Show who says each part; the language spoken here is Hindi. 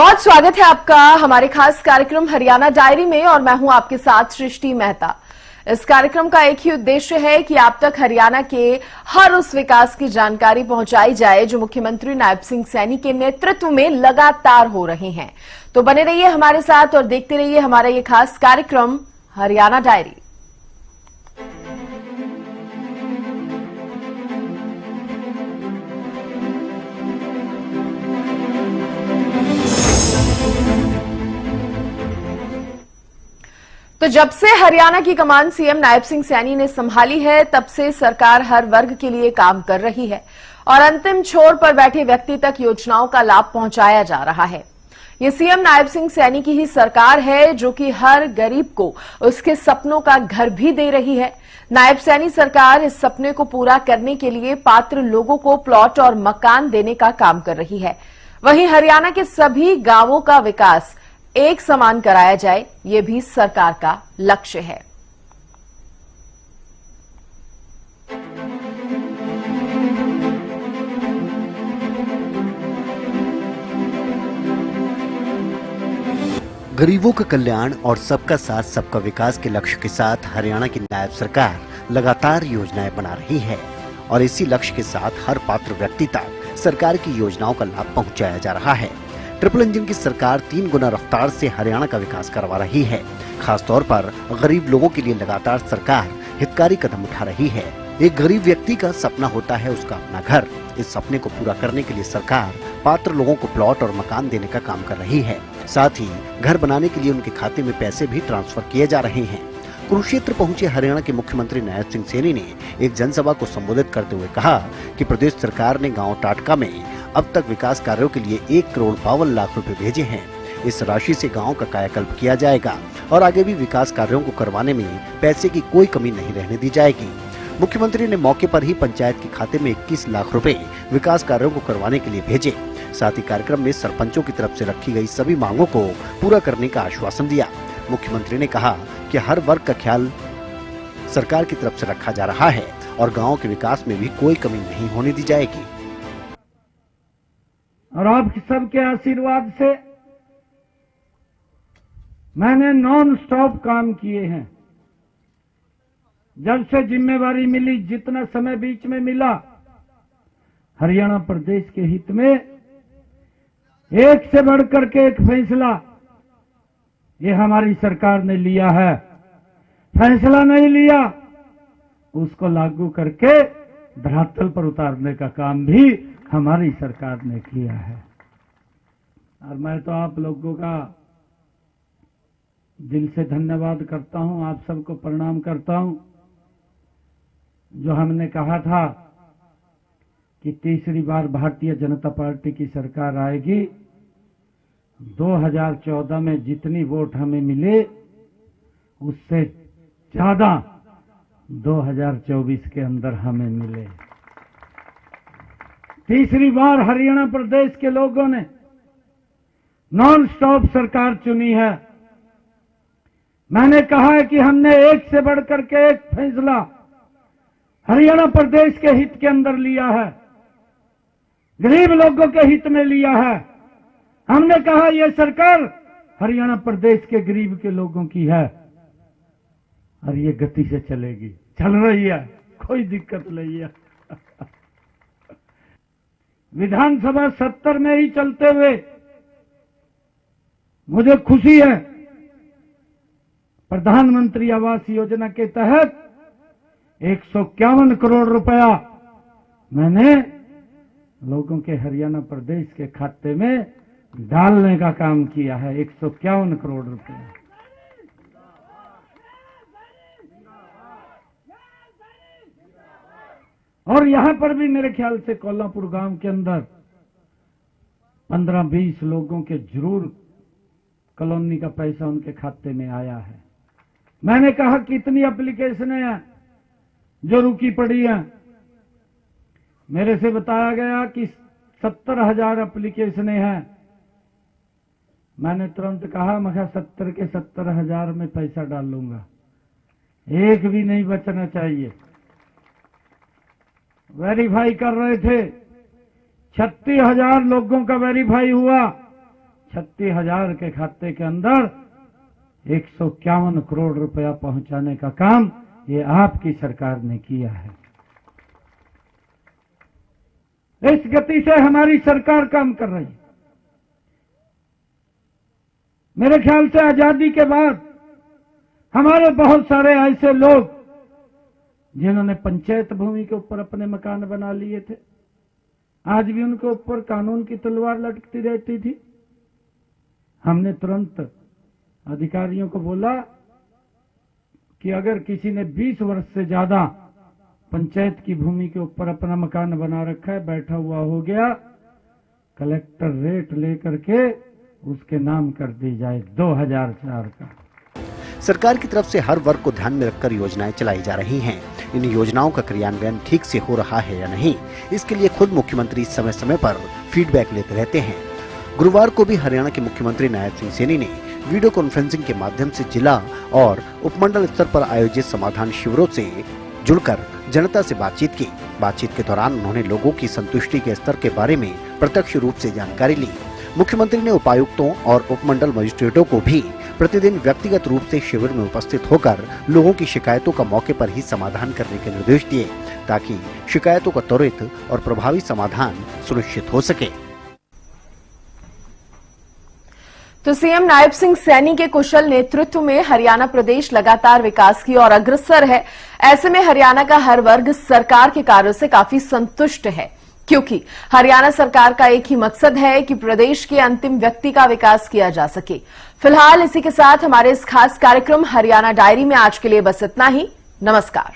Speaker 1: बहुत स्वागत है आपका हमारे खास कार्यक्रम हरियाणा डायरी में और मैं हूं आपके साथ सृष्टि मेहता। इस कार्यक्रम का एक ही उद्देश्य है कि आप तक हरियाणा के हर उस विकास की जानकारी पहुंचाई जाए जो मुख्यमंत्री नायब सिंह सैनी के नेतृत्व में लगातार हो रहे हैं। तो बने रहिए हमारे साथ और देखते रहिए हमारा ये खास कार्यक्रम हरियाणा डायरी। तो जब से हरियाणा की कमान सीएम नायब सिंह सैनी ने संभाली है तब से सरकार हर वर्ग के लिए काम कर रही है और अंतिम छोर पर बैठे व्यक्ति तक योजनाओं का लाभ पहुंचाया जा रहा है। ये सीएम नायब सिंह सैनी की ही सरकार है जो कि हर गरीब को उसके सपनों का घर भी दे रही है। नायब सैनी सरकार इस सपने को पूरा करने के लिए पात्र लोगों को प्लॉट और मकान देने का काम कर रही है। वहीं हरियाणा के सभी गांवों का विकास एक समान कराया जाए, ये भी सरकार का लक्ष्य है।
Speaker 2: गरीबों का कल्याण और सबका साथ सबका विकास के लक्ष्य के साथ हरियाणा की नायब सरकार लगातार योजनाएं बना रही है और इसी लक्ष्य के साथ हर पात्र व्यक्ति तक सरकार की योजनाओं का लाभ पहुंचाया जा रहा है। ट्रिपल इंजन की सरकार 3 गुना रफ्तार से हरियाणा का विकास करवा रही है। खासतौर पर गरीब लोगों के लिए लगातार सरकार हितकारी कदम उठा रही है। एक गरीब व्यक्ति का सपना होता है उसका अपना घर। इस सपने को पूरा करने के लिए सरकार पात्र लोगों को प्लॉट और मकान देने का काम कर रही है। साथ ही घर बनाने के लिए उनके खाते में पैसे भी ट्रांसफर किए जा रहे हैं। कुरुक्षेत्र पहुंचे हरियाणा के मुख्यमंत्री नायब सिंह सैनी ने एक जनसभा को संबोधित करते हुए कहा कि प्रदेश सरकार ने गाँव टाटका में अब तक विकास कार्यों के लिए 1,52,00,000 रुपए भेजे हैं। इस राशि से गांव का कायाकल्प किया जाएगा और आगे भी विकास कार्यों को करवाने में पैसे की कोई कमी नहीं रहने दी जाएगी। मुख्यमंत्री ने मौके पर ही पंचायत के खाते में 21 लाख रुपए विकास कार्यों को करवाने के लिए भेजे। साथ ही कार्यक्रम में सरपंचों की तरफ से रखी गई सभी मांगों को पूरा करने का आश्वासन दिया। मुख्यमंत्री ने कहा कि हर वर्ग का ख्याल सरकार की तरफ से रखा जा रहा है और गाँव के विकास में भी कोई कमी नहीं होने दी जाएगी।
Speaker 3: और आप सबके आशीर्वाद से मैंने नॉन स्टॉप काम किए हैं। जब से जिम्मेवारी मिली, जितना समय बीच में मिला, हरियाणा प्रदेश के हित में एक से बढ़कर के एक फैसला ये हमारी सरकार ने लिया है। फैसला नहीं लिया, उसको लागू करके धरातल पर उतारने का काम भी हमारी सरकार ने किया है। और मैं तो आप लोगों का दिल से धन्यवाद करता हूं, आप सबको प्रणाम करता हूं। जो हमने कहा था कि तीसरी बार भारतीय जनता पार्टी की सरकार आएगी, 2014 में जितनी वोट हमें मिले उससे ज्यादा 2024 के अंदर हमें मिले। तीसरी बार हरियाणा प्रदेश के लोगों ने नॉन स्टॉप सरकार चुनी है। मैंने कहा है कि हमने एक से बढ़कर के एक फैसला हरियाणा प्रदेश के हित के अंदर लिया है, गरीब लोगों के हित में लिया है। हमने कहा यह सरकार हरियाणा प्रदेश के गरीब के लोगों की है और ये गति से चलेगी, चल रही है, कोई दिक्कत नहीं है। विधानसभा 70 में ही चलते हुए मुझे खुशी है, प्रधानमंत्री आवास योजना के तहत 151 करोड़ रुपया मैंने लोगों के हरियाणा प्रदेश के खाते में डालने का काम किया है। 151 करोड़ रुपया। और यहां पर भी मेरे ख्याल से कोल्हापुर गांव के अंदर 15-20 लोगों के जरूर कॉलोनी का पैसा उनके खाते में आया है। मैंने कहा कितनी एप्लीकेशनें हैं जो रुकी पड़ी हैं। मेरे से बताया गया कि 70,000 एप्लीकेशनें हैं। मैंने तुरंत कहा, मैं 70 के 70,000 में पैसा डालूंगा, एक भी नहीं बचना चाहिए। वेरीफाई कर रहे थे, 36,000 लोगों का वेरीफाई हुआ, 36,000 के खाते के अंदर 151 करोड़ रुपया पहुंचाने का काम ये आपकी सरकार ने किया है। इस गति से हमारी सरकार काम कर रही है। मेरे ख्याल से आजादी के बाद हमारे बहुत सारे ऐसे लोग जिन्होंने पंचायत भूमि के ऊपर अपने मकान बना लिए थे, आज भी उनके ऊपर कानून की तलवार लटकती रहती थी। हमने तुरंत अधिकारियों को बोला कि अगर किसी ने 20 वर्ष से ज्यादा पंचायत की भूमि के ऊपर अपना मकान बना रखा है, बैठा हुआ हो गया, कलेक्टर रेट लेकर के उसके नाम कर दी जाए 2004 का।
Speaker 2: सरकार की तरफ से हर वर्ग को ध्यान में रखकर योजनाएं चलाई जा रही हैं। इन योजनाओं का क्रियान्वयन ठीक से हो रहा है या नहीं, इसके लिए खुद मुख्यमंत्री समय समय पर फीडबैक लेते रहते हैं। गुरुवार को भी हरियाणा के मुख्यमंत्री नायब सिंह सैनी ने वीडियो कॉन्फ्रेंसिंग के माध्यम से जिला और उपमंडल स्तर पर आयोजित समाधान शिविरों से जुड़कर जनता से बातचीत की। बातचीत के दौरान उन्होंने लोगों की संतुष्टि के स्तर के बारे में प्रत्यक्ष रूप से जानकारी ली। मुख्यमंत्री ने उपायुक्तों और उपमंडल मजिस्ट्रेटों को भी प्रतिदिन व्यक्तिगत रूप से शिविर में उपस्थित होकर लोगों की शिकायतों का मौके पर ही समाधान करने के निर्देश दिए, ताकि शिकायतों का त्वरित और प्रभावी समाधान सुनिश्चित हो सके।
Speaker 1: तो सीएम नायब सिंह सैनी के कुशल नेतृत्व में हरियाणा प्रदेश लगातार विकास की ओर अग्रसर है। ऐसे में हरियाणा का हर वर्ग सरकार के कार्यों से काफी संतुष्ट है, क्योंकि हरियाणा सरकार का एक ही मकसद है कि प्रदेश के अंतिम व्यक्ति का विकास किया जा सके। फिलहाल इसी के साथ हमारे इस खास कार्यक्रम हरियाणा डायरी में आज के लिए बस इतना ही। नमस्कार।